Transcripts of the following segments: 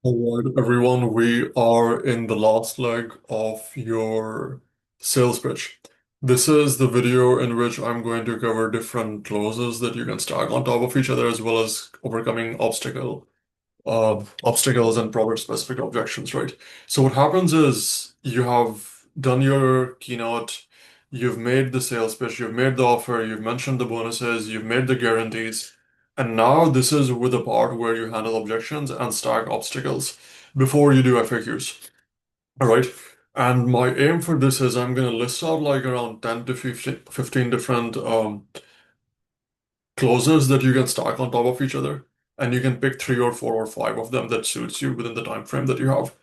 All right, everyone, we are in the last leg of your sales pitch. This is the video in which I'm going to cover different clauses that you can stack on top of each other, as well as overcoming obstacles and product-specific objections, right? So what happens is you have done your keynote, you've made the sales pitch, you've made the offer, you've mentioned the bonuses, you've made the guarantees, and now this is with the part where you handle objections and stack obstacles before you do FAQs. All right. And my aim for this is I'm going to list out like around 10 to 15 different clauses that you can stack on top of each other, and you can pick three or four or five of them that suits you within the time frame that you have,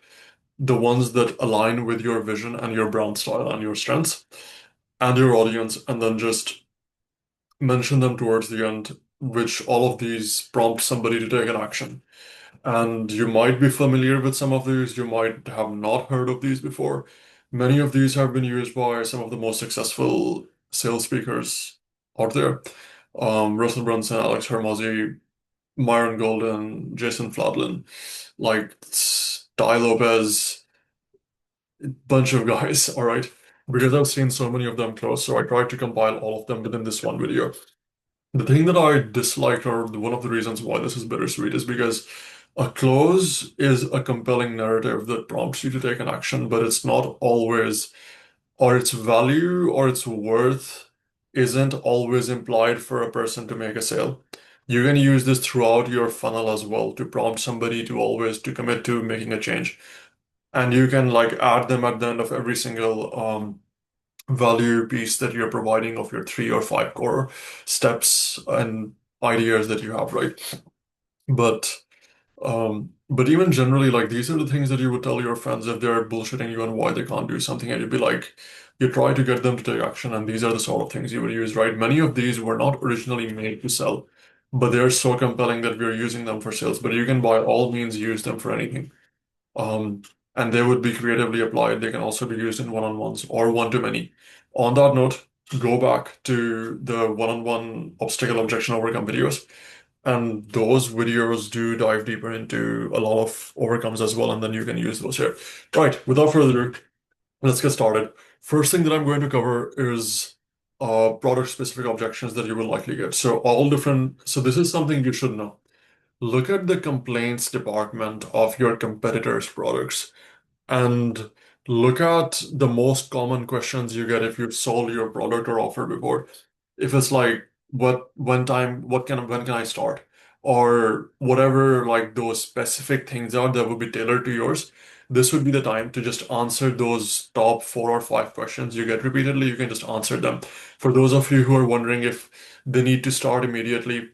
the ones that align with your vision and your brand style and your strengths and your audience, and then just mention them towards the end, which all of these prompt somebody to take an action. And you might be familiar with some of these, you might have not heard of these before. Many of these have been used by some of the most successful sales speakers out there. Russell Brunson, Alex Hermosi, Myron Golden, Jason Fladlin, like Ty Lopez, bunch of guys, all right? Because I've seen so many of them close, so I tried to compile all of them within this one video. The thing that I dislike, or one of the reasons why this is bittersweet, is because a close is a compelling narrative that prompts you to take an action, but it's not always, or its value or its worth isn't always implied for a person to make a sale. You can use this throughout your funnel as well to prompt somebody to always to commit to making a change. And you can like add them at the end of every single value piece that you're providing of your three or five core steps and ideas that you have, right? But but even generally, like these are the things that you would tell your friends if they're bullshitting you on why they can't do something, and you'd be like, you try to get them to take action, and these are the sort of things you would use, right? Many of these were not originally made to sell, but they're so compelling that we're using them for sales. But you can by all means use them for anything. Um, and they would be creatively applied. They can also be used in one-on-ones or one-to-many. On that note, go back to the one-on-one obstacle objection overcome videos. And those videos do dive deeper into a lot of overcomes as well, and then you can use those here. Right, without further ado, let's get started. First thing that I'm going to cover is product-specific objections that you will likely get. So this is something you should know. Look at the complaints department of your competitors' products and look at the most common questions you get if you've sold your product or offer before. If it's like, when can I start? Or whatever, like those specific things are that would be tailored to yours. This would be the time to just answer those top four or five questions you get repeatedly. You can just answer them. For those of you who are wondering if they need to start immediately,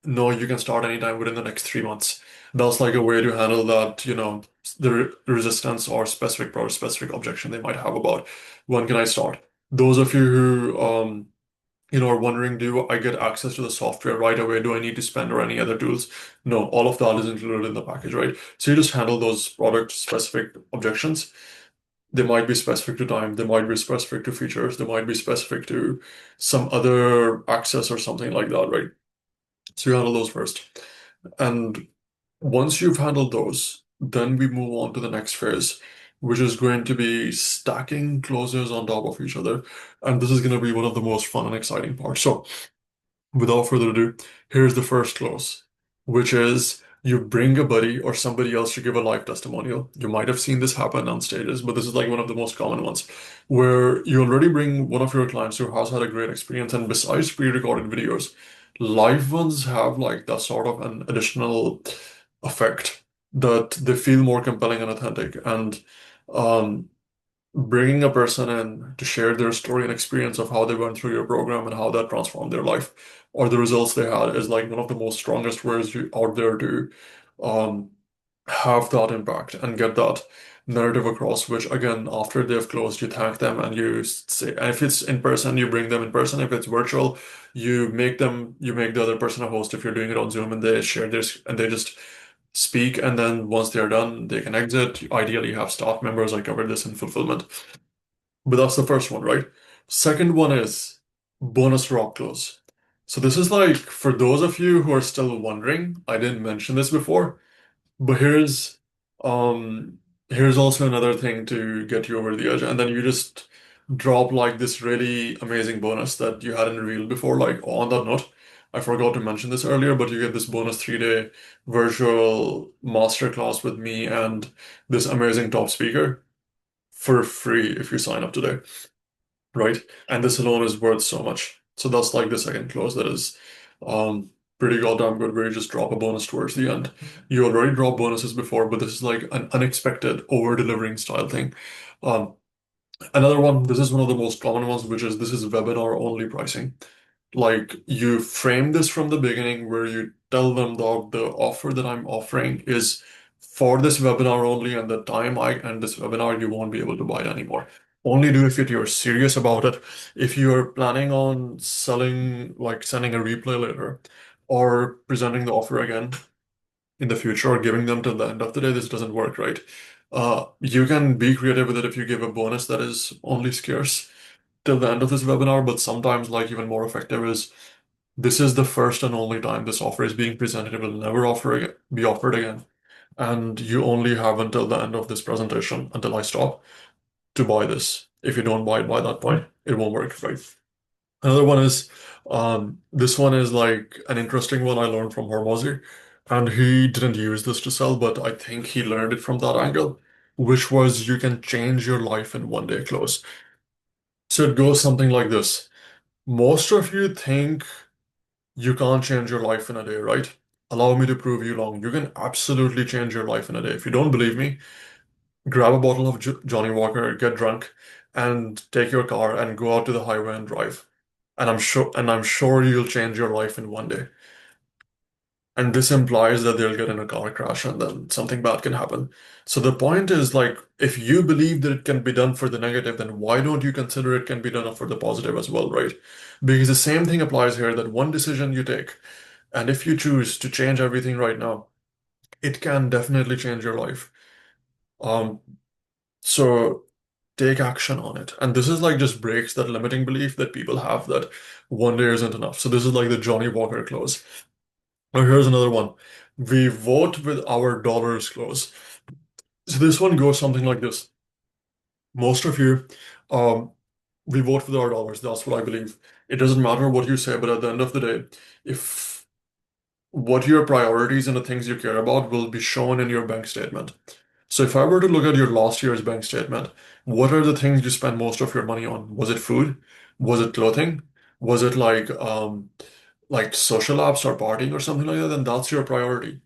no, you can start anytime within the next 3 months. That's like a way to handle that, the resistance or specific product specific objection they might have about when can I start. Those of you who are wondering, do I get access to the software right away? Do I need to spend or any other tools? No, all of that is included in the package, right? So you just handle those product specific objections. They might be specific to time, they might be specific to features, they might be specific to some other access or something like that, right? So you handle those first. And once you've handled those, then we move on to the next phase, which is going to be stacking closures on top of each other. And this is going to be one of the most fun and exciting parts. So without further ado, here's the first close, which is you bring a buddy or somebody else to give a live testimonial. You might have seen this happen on stages, but this is like one of the most common ones where you already bring one of your clients who has had a great experience. And besides pre-recorded videos, live ones have like that sort of an additional effect that they feel more compelling and authentic. And um, bringing a person in to share their story and experience of how they went through your program and how that transformed their life or the results they had is like one of the most strongest ways out there to um, have that impact and get that narrative across, which again, after they've closed, you thank them and you say, and if it's in person, you bring them in person. If it's virtual, you make the other person a host if you're doing it on Zoom and they share this and they just speak. And then once they're done, they can exit. You ideally have staff members. I covered this in fulfillment, but that's the first one, right? Second one is bonus rock close. So this is for those of you who are still wondering, I didn't mention this before, but here's Here's also another thing to get you over the edge, and then you just drop like this really amazing bonus that you hadn't revealed before. Like on that note, I forgot to mention this earlier, but you get this bonus 3-day virtual masterclass with me and this amazing top speaker for free if you sign up today, right? And this alone is worth so much. So that's like the second close that is um pretty goddamn good, where you just drop a bonus towards the end. You already dropped bonuses before, but this is like an unexpected over-delivering style thing. Um, Another one, this is one of the most common ones, which is this is webinar only pricing. Like you frame this from the beginning where you tell them that the offer that I'm offering is for this webinar only, and the time I end this webinar, you won't be able to buy it anymore. Only do if you're serious about it. If you're planning on selling, like sending a replay later or presenting the offer again in the future or giving them till the end of the day, this doesn't work, right? You can be creative with it if you give a bonus that is only scarce till the end of this webinar, but sometimes like even more effective is this is the first and only time this offer is being presented. It will never be offered again. And you only have until the end of this presentation, until I stop, to buy this. If you don't buy it by that point, it won't work, right? Another one is this one is like an interesting one I learned from Hormozy, and he didn't use this to sell, but I think he learned it from that angle, which was you can change your life in one day close. So it goes something like this. Most of you think you can't change your life in a day, right? Allow me to prove you wrong. You can absolutely change your life in a day. If you don't believe me, grab a bottle of Johnny Walker, get drunk, and take your car and go out to the highway and drive. And I'm sure you'll change your life in one day. And this implies that they'll get in a car crash and then something bad can happen. So the point is like, if you believe that it can be done for the negative, then why don't you consider it can be done for the positive as well, right? Because the same thing applies here that one decision you take, and if you choose to change everything right now, it can definitely change your life. Um, so take action on it. And this is like just breaks that limiting belief that people have that one day isn't enough. So this is like the Johnny Walker clause. Now here's another one. We vote with our dollars clause. So this one goes something like this. Most of you, um, we vote with our dollars. That's what I believe. It doesn't matter what you say, but at the end of the day, if what your priorities and the things you care about will be shown in your bank statement. So if I were to look at your last year's bank statement, what are the things you spend most of your money on? Was it food? Was it clothing? Was it like social apps or partying or something like that? Then that's your priority.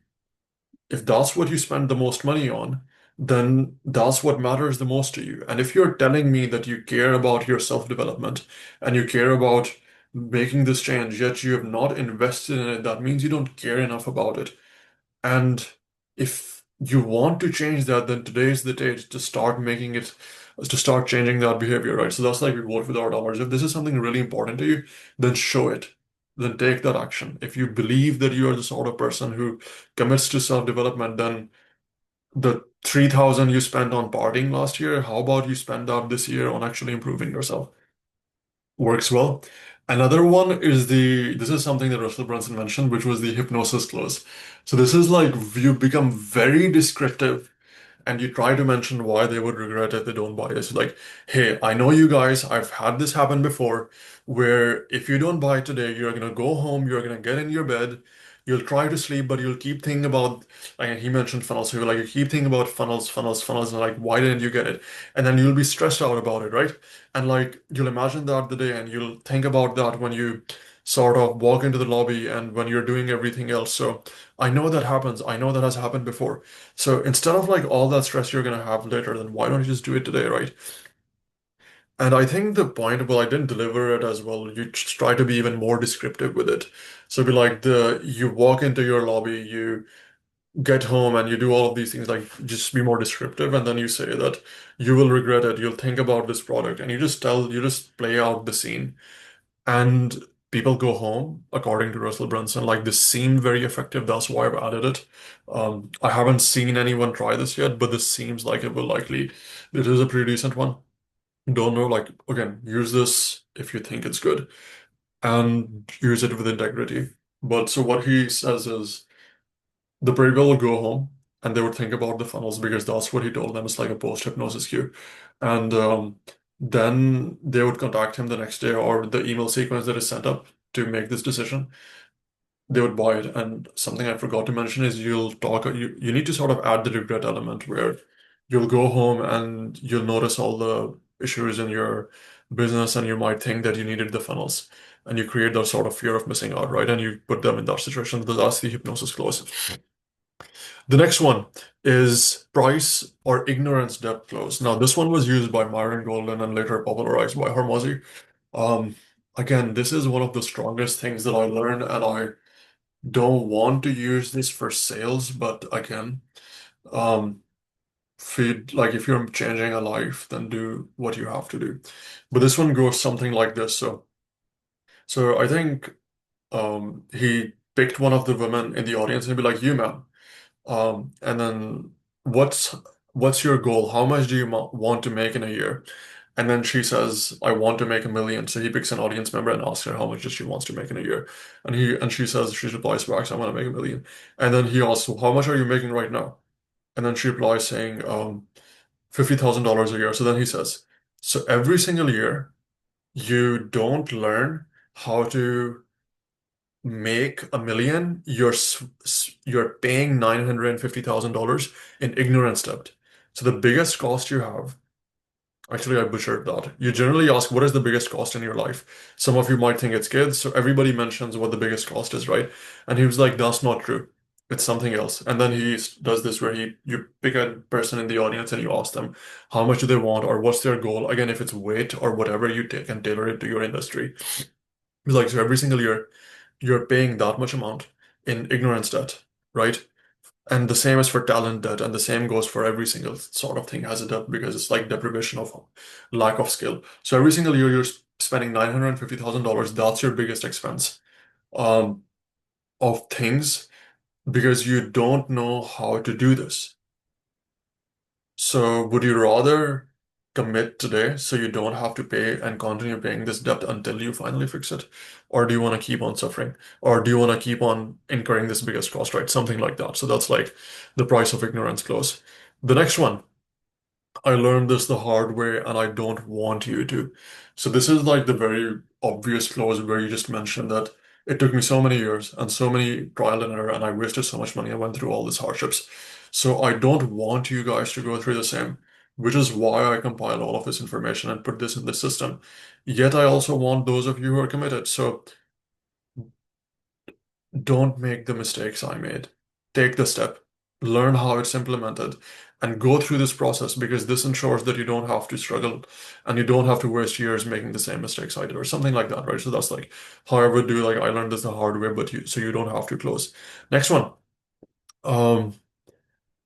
If that's what you spend the most money on, then that's what matters the most to you. And if you're telling me that you care about your self-development and you care about making this change, yet you have not invested in it, that means you don't care enough about it. And if you want to change that, then today is the day to start making it, to start changing that behavior, right? So that's like we vote with our dollars. If this is something really important to you, then show it. Then take that action. If you believe that you are the sort of person who commits to self-development, then the 3,000 you spent on partying last year, how about you spend that this year on actually improving yourself? Works well. Another one is this is something that Russell Brunson mentioned, which was the hypnosis clause. So this is like you become very descriptive and you try to mention why they would regret if they don't buy it. So like, hey, I know you guys, I've had this happen before, where if you don't buy today, you're gonna go home, you're gonna get in your bed, you'll try to sleep, but you'll keep thinking about, like he mentioned funnels, so like you keep thinking about funnels, funnels, funnels, and like, why didn't you get it? And then you'll be stressed out about it, right? And like you'll imagine that the day and you'll think about that when you sort of walk into the lobby and when you're doing everything else. So I know that happens. I know that has happened before. So instead of like all that stress you're gonna have later, then why don't you just do it today, right? And I think the point, well, I didn't deliver it as well. You just try to be even more descriptive with it. So be like you walk into your lobby, you get home and you do all of these things, like just be more descriptive, and then you say that you will regret it, you'll think about this product, and you just play out the scene. And people go home, according to Russell Brunson. Like this seemed very effective. That's why I've added it. I haven't seen anyone try this yet, but this seems like it will likely. It is a pretty decent one. Don't know, like again, use this if you think it's good, and use it with integrity. But so what he says is the people will go home. and they would think about the funnels because that's what he told them. It's like a post-hypnosis cue. And then they would contact him the next day, or the email sequence that is sent up to make this decision, they would buy it. And something I forgot to mention is you need to sort of add the regret element where you'll go home and you'll notice all the issues in your business and you might think that you needed the funnels. And you create that sort of fear of missing out, right? And you put them in that situation. That's the hypnosis close. The next one is price or ignorance depth close. Now, this one was used by Myron Golden and later popularized by Hormozy. Um, Again, this is one of the strongest things that I learned, and I don't want to use this for sales, but again, um, feed like if you're changing a life, then do what you have to do. But this one goes something like this. So I think he picked one of the women in the audience and be like, "You, ma'am." And then what's what's your goal? How much do you want to make in a year? And then she says, I want to make 1 million. So he picks an audience member and asks her how much she wants to make in a year. And she says, she replies back, I want to make 1 million. And then he asks, well, how much are you making right now? And then she replies saying, $50,000 a year. So then he says, so every single year you don't learn how to make 1 million, you're paying $950,000 in ignorance debt. So the biggest cost you have, actually I butchered that. You generally ask what is the biggest cost in your life. Some of you might think it's kids, so everybody mentions what the biggest cost is, right? And he was like, that's not true. It's something else. And then he does this where you pick a person in the audience and you ask them how much do they want or what's their goal. Again, if it's weight or whatever, you take and tailor it to your industry. He's like, so every single year you're paying that much amount in ignorance debt, right? And the same is for talent debt, and the same goes for every single sort of thing has a debt because it's like deprivation of lack of skill. So every single year you're spending $950,000. That's your biggest expense um, of things because you don't know how to do this. So would you rather commit today so you don't have to pay and continue paying this debt until you finally fix it? Or do you want to keep on suffering? Or do you want to keep on incurring this biggest cost, right? Something like that. So that's like the price of ignorance clause. The next one, I learned this the hard way and I don't want you to. So this is like the very obvious clause where you just mentioned that it took me so many years and so many trial and error and I wasted so much money. I went through all these hardships. So I don't want you guys to go through the same, which is why I compile all of this information and put this in the system. Yet I also want those of you who are committed. So don't make the mistakes I made. Take the step, learn how it's implemented, and go through this process because this ensures that you don't have to struggle and you don't have to waste years making the same mistakes I did or something like that, right? So that's like how I would do, like I learned this the hard way, but you don't have to close. Next one. Um,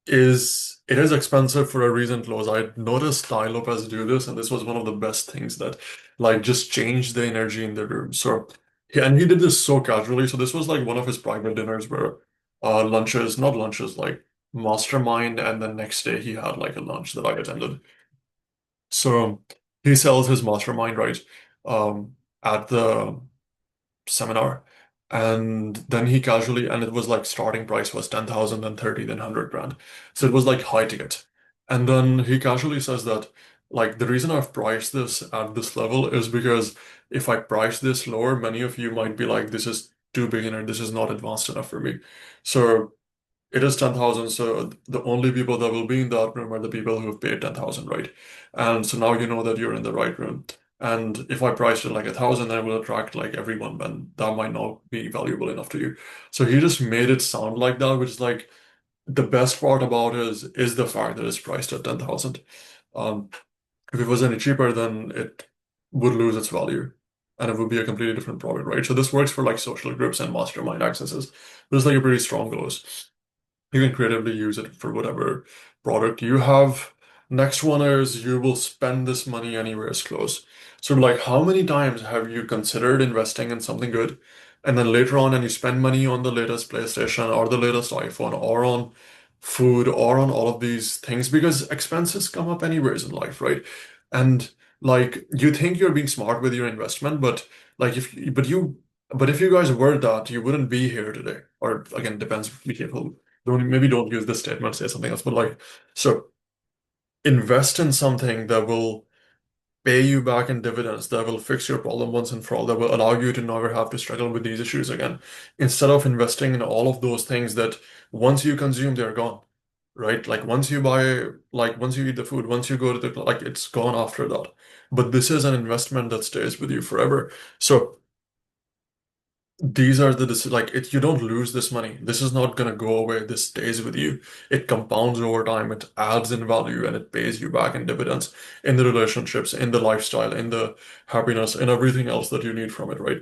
is it is expensive for a reason close. I noticed Ty Lopez do this, and this was one of the best things that like just changed the energy in the room. So and he did this so casually. So this was like one of his private dinners where lunches, not lunches, like mastermind, and the next day he had like a lunch that I attended. So he sells his mastermind, right? At the seminar. And then he casually, and it was like starting price was 10,000, then 30, then 100 grand. So it was like high ticket. And then he casually says that, like, the reason I've priced this at this level is because if I price this lower, many of you might be like, this is too beginner, this is not advanced enough for me. So it is 10,000, so the only people that will be in that room are the people who have paid 10,000, right? And so now you know that you're in the right room. And if I priced it like 1,000, then it will attract like everyone, but that might not be valuable enough to you. So he just made it sound like that, which is like the best part about it is the fact that it's priced at 10,000. Um, if it was any cheaper, then it would lose its value and it would be a completely different product, right? So this works for like social groups and mastermind accesses. But it's like a pretty strong dose. You can creatively use it for whatever product you have. Next one is you will spend this money anywhere it's close. So like how many times have you considered investing in something good and then later on and you spend money on the latest PlayStation or the latest iPhone or on food or on all of these things because expenses come up anyways in life, right? And like you think you're being smart with your investment, but like if you guys were that, you wouldn't be here today. Or again, depends, be careful don't use this statement, say something else, but like, so invest in something that will pay you back in dividends, that will fix your problem once and for all, that will allow you to never have to struggle with these issues again, instead of investing in all of those things that once you consume, they're gone, right? Like once you buy, like once you eat the food, once you go to the, like it's gone after that. But this is an investment that stays with you forever. So these are like it, you don't lose this money. This is not gonna go away. This stays with you. It compounds over time. It adds in value and it pays you back in dividends in the relationships, in the lifestyle, in the happiness, and everything else that you need from it, right?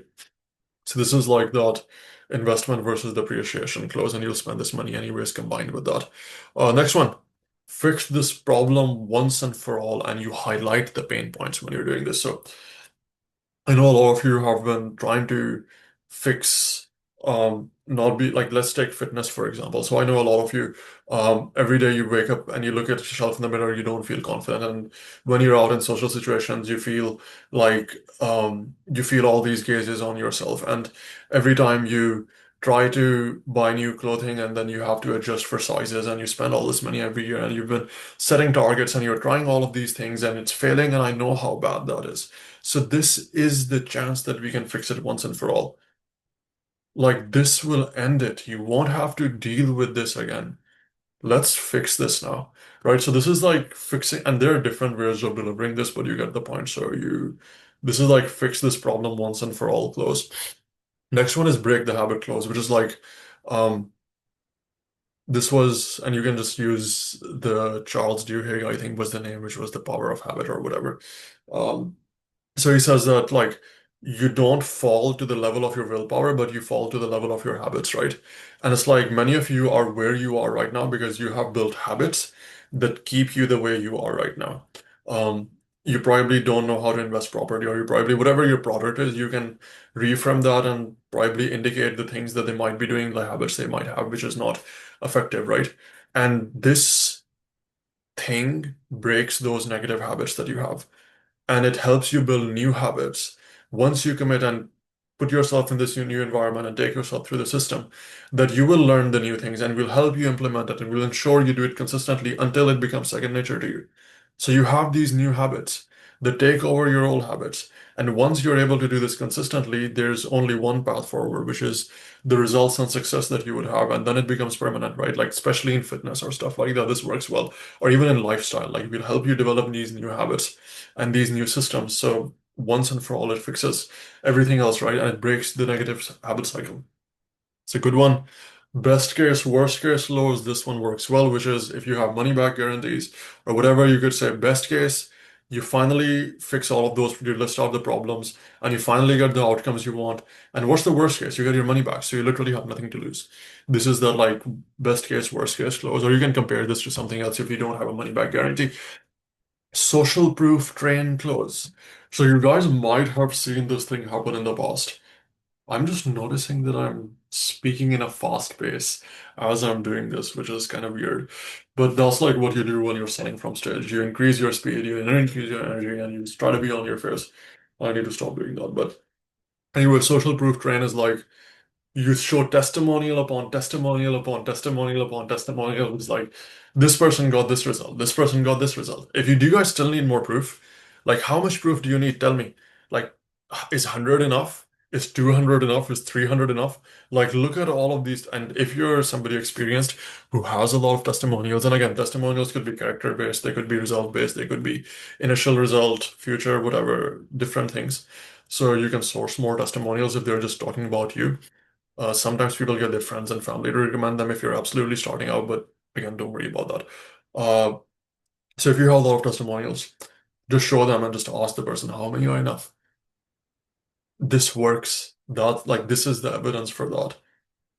So this is like that investment versus depreciation clause, and you'll spend this money anyways combined with that. Next one. Fix this problem once and for all, and you highlight the pain points when you're doing this. So I know a lot of you have been trying to fix, not be like, let's take fitness for example. So I know a lot of you, every day you wake up and you look at yourself in the mirror, you don't feel confident. And when you're out in social situations, you feel like, you feel all these gazes on yourself. And every time you try to buy new clothing and then you have to adjust for sizes and you spend all this money every year and you've been setting targets and you're trying all of these things and it's failing. And I know how bad that is. So this is the chance that we can fix it once and for all. Like this will end it. You won't have to deal with this again. Let's fix this now. Right? So this is like fixing, and there are different ways of delivering this, but you get the point. This is like fix this problem once and for all close. Next one is break the habit close, which is like, um, this was, and you can just use the Charles Duhigg, I think was the name, which was The Power of Habit or whatever. Um, So he says that like you don't fall to the level of your willpower, but you fall to the level of your habits, right? And it's like many of you are where you are right now because you have built habits that keep you the way you are right now. Um, you probably don't know how to invest properly, or you probably, whatever your product is, you can reframe that and probably indicate the things that they might be doing, the habits they might have, which is not effective, right? And this thing breaks those negative habits that you have and it helps you build new habits. Once you commit and put yourself in this new environment and take yourself through the system, that you will learn the new things and will help you implement it and will ensure you do it consistently until it becomes second nature to you. So you have these new habits that take over your old habits. And once you're able to do this consistently, there's only one path forward, which is the results and success that you would have. And then it becomes permanent, right? Like, especially in fitness or stuff like that, this works well. Or even in lifestyle, like, it will help you develop these new habits and these new systems. So once and for all, it fixes everything else, right? And it breaks the negative habit cycle. It's a good one. Best case, worst case lows, this one works well, which is if you have money back guarantees or whatever, you could say best case, you finally fix all of those, you list out the problems, and you finally get the outcomes you want. And what's the worst case? You get your money back, so you literally have nothing to lose. This is the like best case, worst case close, or you can compare this to something else if you don't have a money back guarantee. Social proof train close. So you guys might have seen this thing happen in the past. I'm just noticing that I'm speaking in a fast pace as I'm doing this, which is kind of weird. But that's like what you do when you're selling from stage. You increase your speed, you increase your energy, and you try to be on your face. I need to stop doing that. But anyway, social proof train is like you show testimonial upon testimonial upon testimonial upon testimonial. It's like this person got this result, this person got this result. If you do, you guys still need more proof. Like, how much proof do you need? Tell me. Like, is 100 enough? Is 200 enough? Is 300 enough? Like, look at all of these. And if you're somebody experienced who has a lot of testimonials, and again, testimonials could be character based, they could be result based, they could be initial result, future, whatever, different things. So you can source more testimonials if they're just talking about you. Sometimes people get their friends and family to recommend them if you're absolutely starting out, but again, don't worry about that. Uh, so if you have a lot of testimonials, just show them and just ask the person how many are enough. This works. That like this is the evidence for that.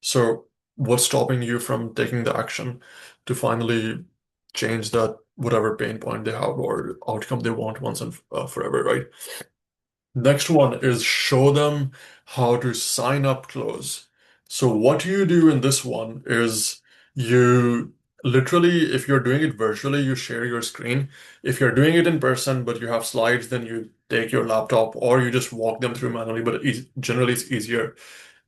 So what's stopping you from taking the action to finally change that whatever pain point they have or outcome they want once and forever, right? Next one is show them how to sign up close. So what you do in this one is you literally, if you're doing it virtually, you share your screen. If you're doing it in person, but you have slides, then you take your laptop or you just walk them through manually, but generally it's easier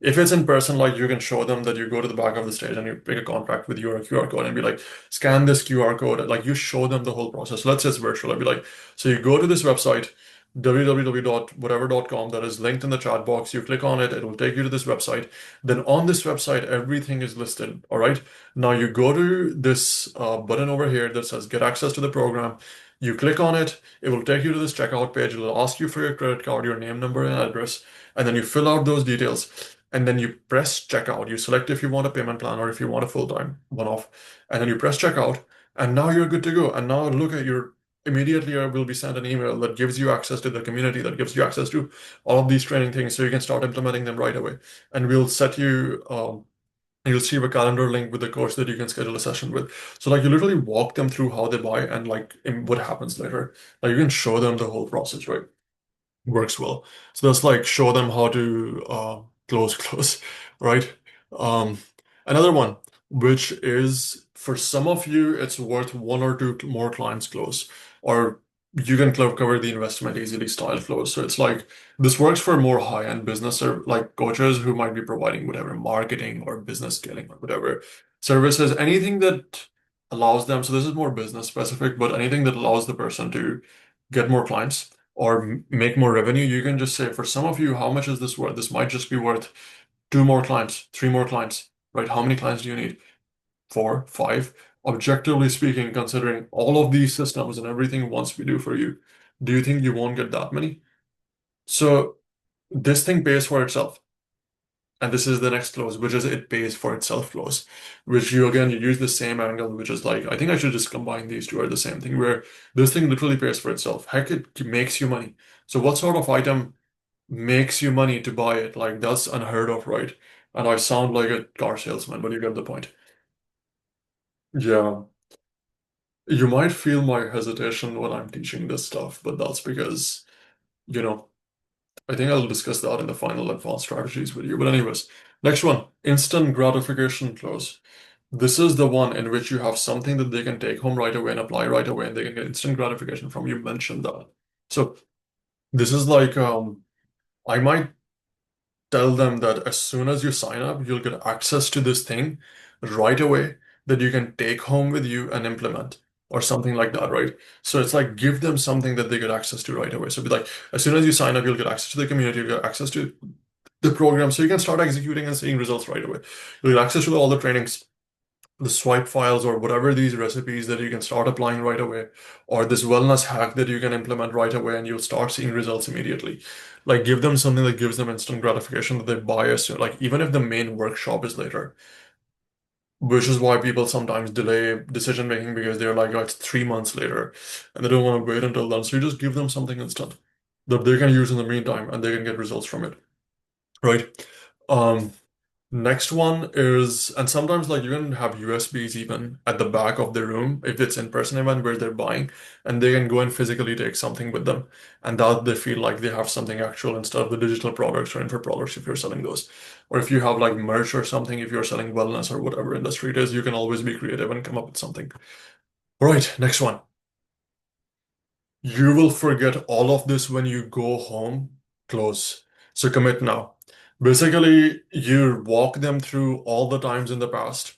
If it's in person, like you can show them that you go to the back of the stage and you pick a contract with your QR code and be like, scan this QR code. Like you show them the whole process. Let's say it's virtual. I'd be like, so you go to this website, www.whatever.com, that is linked in the chat box. You click on it, it will take you to this website. Then on this website, everything is listed. All right. Now you go to this button over here that says get access to the program. You click on it, it will take you to this checkout page. It'll ask you for your credit card, your name, number, and address, and then you fill out those details. And then you press checkout. You select if you want a payment plan or if you want a full-time one-off. And then you press checkout, and now you're good to go. And now look at your immediately will be sent an email that gives you access to the community, that gives you access to all of these training things so you can start implementing them right away. And we'll set you you'll receive a calendar link with the coach that you can schedule a session with. So like you literally walk them through how they buy and like what happens later. Like you can show them the whole process, right? Works well. So that's like show them how to close, right? Um, Another one, which is for some of you, it's worth one or two more clients close, or you can cover the investment easily style close. So it's like this works for more high-end business or like coaches who might be providing whatever marketing or business scaling or whatever services, anything that allows them. So this is more business specific, but anything that allows the person to get more clients or make more revenue, you can just say, for some of you, how much is this worth? This might just be worth two more clients, three more clients, right? How many clients do you need? Four, five? Objectively speaking, considering all of these systems and everything wants we do for you, do you think you won't get that many? So this thing pays for itself. And this is the next clause, which is it pays for itself clause, which you again you use the same angle, which is like I think I should just combine these two are the same thing, where this thing literally pays for itself. Heck, it makes you money. So what sort of item makes you money to buy it? Like that's unheard of, right? And I sound like a car salesman, but you get the point. Yeah. You might feel my hesitation when I'm teaching this stuff, but that's because, you know, I think I'll discuss that in the final advanced strategies with you. But anyways, next one, instant gratification clause. This is the one in which you have something that they can take home right away and apply right away, and they can get instant gratification from. You mentioned that. So this is like I might tell them that as soon as you sign up, you'll get access to this thing right away that you can take home with you and implement or something like that, right? So it's like give them something that they get access to right away. So be like, as soon as you sign up, you'll get access to the community, you'll get access to the program, so you can start executing and seeing results right away. You'll get access to all the trainings, the swipe files or whatever these recipes that you can start applying right away, or this wellness hack that you can implement right away and you'll start seeing results immediately. Like give them something that gives them instant gratification that they buy as soon, like even if the main workshop is later, which is why people sometimes delay decision making because they're like, oh, it's 3 months later and they don't want to wait until then. So you just give them something instant that they can use in the meantime and they can get results from it, right? Um, Next one is, and sometimes like you can have USBs even at the back of the room if it's in-person event where they're buying, and they can go and physically take something with them, and that they feel like they have something actual instead of the digital products or info products if you're selling those. Or if you have like merch or something, if you're selling wellness or whatever industry it is, you can always be creative and come up with something. All right, next one. You will forget all of this when you go home. Close. So commit now. Basically, you walk them through all the times in the past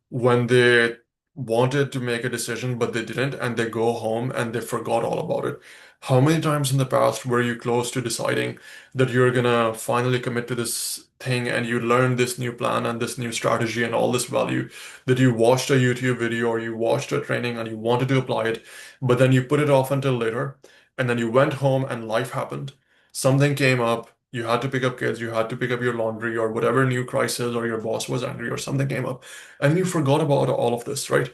when they wanted to make a decision, but they didn't, and they go home and they forgot all about it. How many times in the past were you close to deciding that you're gonna finally commit to this thing and you learned this new plan and this new strategy and all this value that you watched a YouTube video or you watched a training and you wanted to apply it, but then you put it off until later, and then you went home and life happened. Something came up. You had to pick up kids, you had to pick up your laundry or whatever new crisis, or your boss was angry or something came up, and you forgot about all of this, right?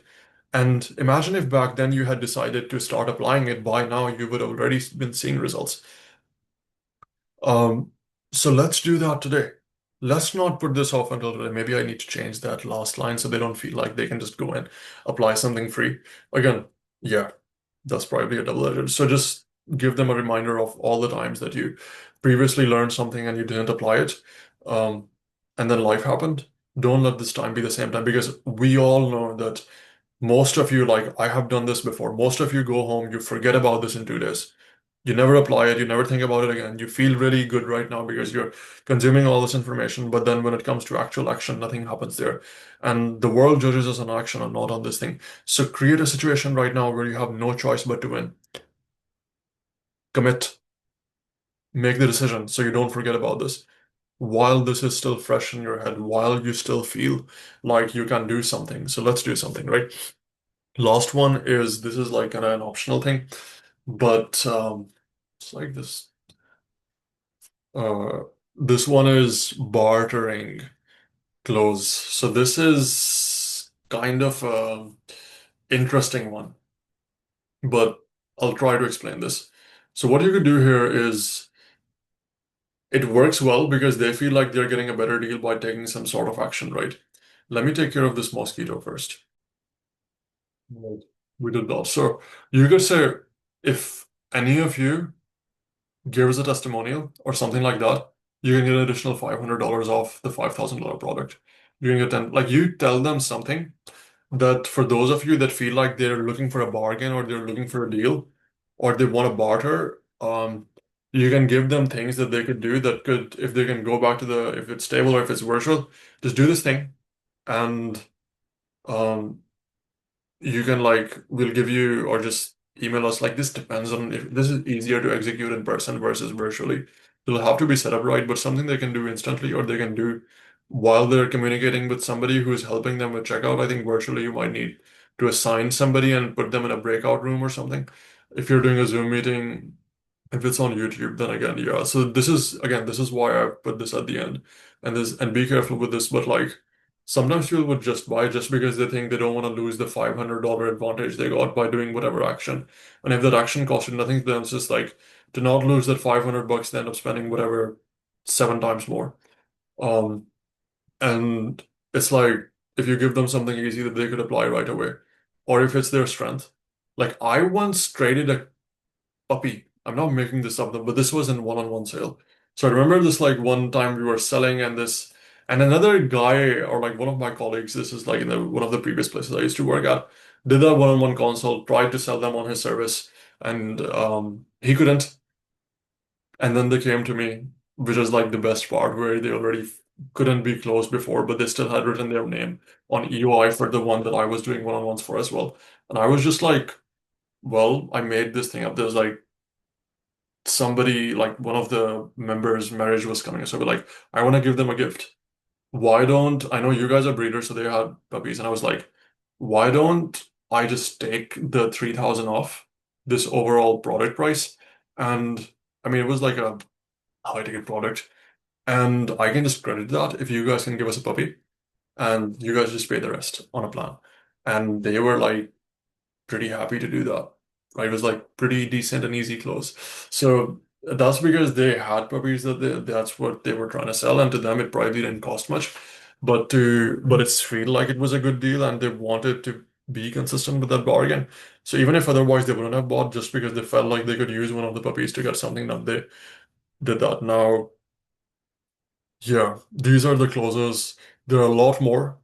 And imagine if back then you had decided to start applying it, by now you would already been seeing results. Um, so let's do that today. Let's not put this off until today. Maybe I need to change that last line so they don't feel like they can just go and apply something free. Again, yeah, that's probably a double edged. So just give them a reminder of all the times that you previously learned something and you didn't apply it. Um, and then life happened. Don't let this time be the same time because we all know that most of you, like I have done this before, most of you go home, you forget about this in 2 days. You never apply it, you never think about it again. You feel really good right now because you're consuming all this information, but then when it comes to actual action, nothing happens there. And the world judges us on action and not on this thing. So create a situation right now where you have no choice but to win. Commit, make the decision so you don't forget about this. While this is still fresh in your head, while you still feel like you can do something. So let's do something, right? Last one is this is like an optional thing, but it's like this. Uh, this one is bartering clothes. So this is kind of a interesting one, but I'll try to explain this. So what you could do here is it works well because they feel like they're getting a better deal by taking some sort of action, right? Let me take care of this mosquito first. Right. We did that. So you could say if any of you give us a testimonial or something like that, you can get an additional $500 off the $5,000 product. You can get 10, like you tell them something that for those of you that feel like they're looking for a bargain or they're looking for a deal or they want to barter, you can give them things that they could do that could, if they can go back to the, if it's stable or if it's virtual, just do this thing and um, you can like we'll give you or just email us like this depends on if this is easier to execute in person versus virtually. It'll have to be set up right, but something they can do instantly or they can do while they're communicating with somebody who's helping them with checkout. I think virtually you might need to assign somebody and put them in a breakout room or something. If you're doing a Zoom meeting, if it's on YouTube, then again, yeah. So this is again, this is why I put this at the end. And this and be careful with this, but like sometimes people would just buy just because they think they don't want to lose the $500 advantage they got by doing whatever action. And if that action costed nothing to them, it's just like to not lose that 500 bucks, they end up spending whatever 7 times more. Um, and it's like if you give them something easy that they could apply right away, or if it's their strength. Like I once traded a puppy. I'm not making this up, but this was in one-on-one sale. So I remember this like one time we were selling and this and another guy or like one of my colleagues, this is like in one of the previous places I used to work at, did that one-on-one consult, tried to sell them on his service, and he couldn't. And then they came to me, which is like the best part where they already couldn't be closed before, but they still had written their name on EOI for the one that I was doing one-on-ones for as well. And I was just like, well, I made this thing up. There's like somebody like one of the members' marriage was coming, so we're like, I want to give them a gift. Why don't I know you guys are breeders, so they had puppies, and I was like, why don't I just take the 3,000 off this overall product price? And I mean, it was like a high ticket product, and I can just credit that if you guys can give us a puppy, and you guys just pay the rest on a plan. And they were like pretty happy to do that. Right? It was like pretty decent and easy close. So that's because they had puppies that's what they were trying to sell, and to them it probably didn't cost much. But it's feel like it was a good deal and they wanted to be consistent with that bargain. So even if otherwise they wouldn't have bought just because they felt like they could use one of the puppies to get something done, they did that. Now, yeah, these are the closes. There are a lot more.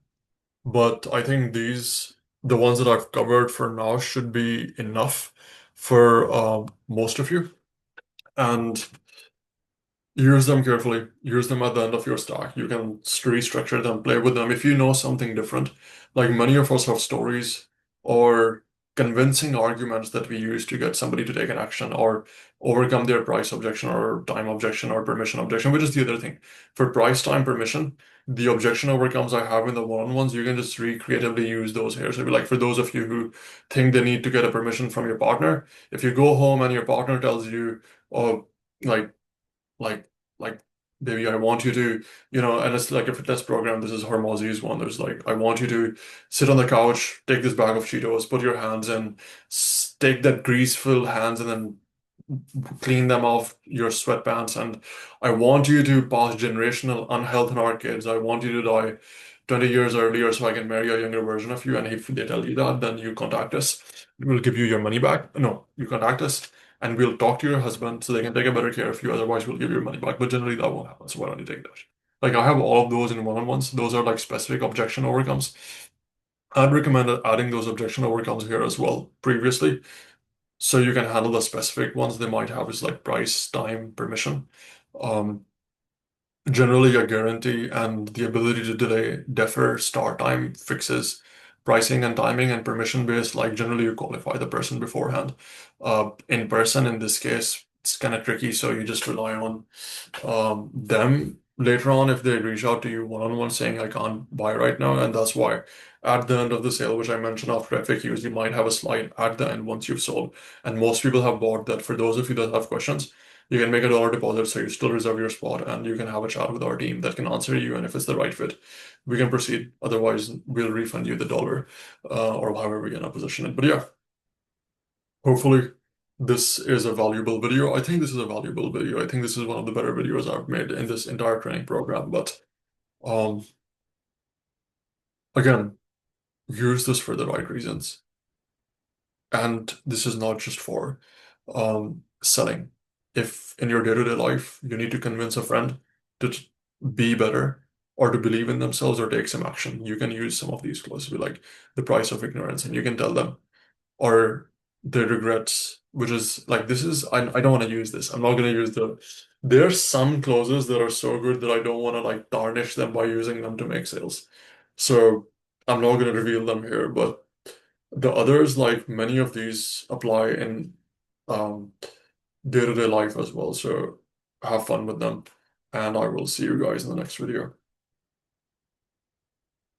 But I think the ones that I've covered for now, should be enough for most of you. And use them carefully. Use them at the end of your stack. You can restructure them, play with them. If you know something different, like many of us have stories or convincing arguments that we use to get somebody to take an action or overcome their price objection or time objection or permission objection, which is the other thing. For price, time, permission, the objection overcomes I have in the one-on-ones, you can just recreatively use those here. So it'd be like for those of you who think they need to get a permission from your partner, if you go home and your partner tells you, oh, like like like baby, I want you to, and it's like a fitness program. This is Hormozy's one. There's like, I want you to sit on the couch, take this bag of Cheetos, put your hands in, take that grease-filled hands and then clean them off your sweatpants. And I want you to pass generational unhealth in our kids. I want you to die 20 years earlier so I can marry a younger version of you. And if they tell you that, then you contact us. We'll give you your money back. No, you contact us and we'll talk to your husband so they can take a better care of you. Otherwise, we'll give you your money back. But generally, that won't happen. So why don't you take that? Like I have all of those in one-on-ones. Those are like specific objection overcomes. I'd recommend adding those objection overcomes here as well previously. So you can handle the specific ones they might have is like price, time, permission. Um, Generally, a guarantee and the ability to delay, defer, start time fixes pricing and timing and permission based. Like generally, you qualify the person beforehand. In person, in this case, it's kind of tricky. So you just rely on them later on if they reach out to you one-on-one saying, I can't buy right now. And that's why at the end of the sale, which I mentioned after FAQs, you might have a slide at the end once you've sold. And most people have bought that. For those of you that have questions, you can make a dollar deposit so you still reserve your spot and you can have a chat with our team that can answer you. And if it's the right fit, we can proceed. Otherwise, we'll refund you the dollar or however we're gonna position it. But yeah, hopefully this is a valuable video. I think this is a valuable video. I think this is one of the better videos I've made in this entire training program. But um, again, use this for the right reasons. And this is not just for selling. If in your day-to-day life you need to convince a friend to be better or to believe in themselves or take some action, you can use some of these clauses, be like the price of ignorance, and you can tell them, or the regrets, which is like this is I don't want to use this. I'm not gonna use the there's some clauses that are so good that I don't want to like tarnish them by using them to make sales. So I'm not gonna reveal them here, but the others, like many of these apply in um, day-to-day life as well. So have fun with them, and I will see you guys in the next video.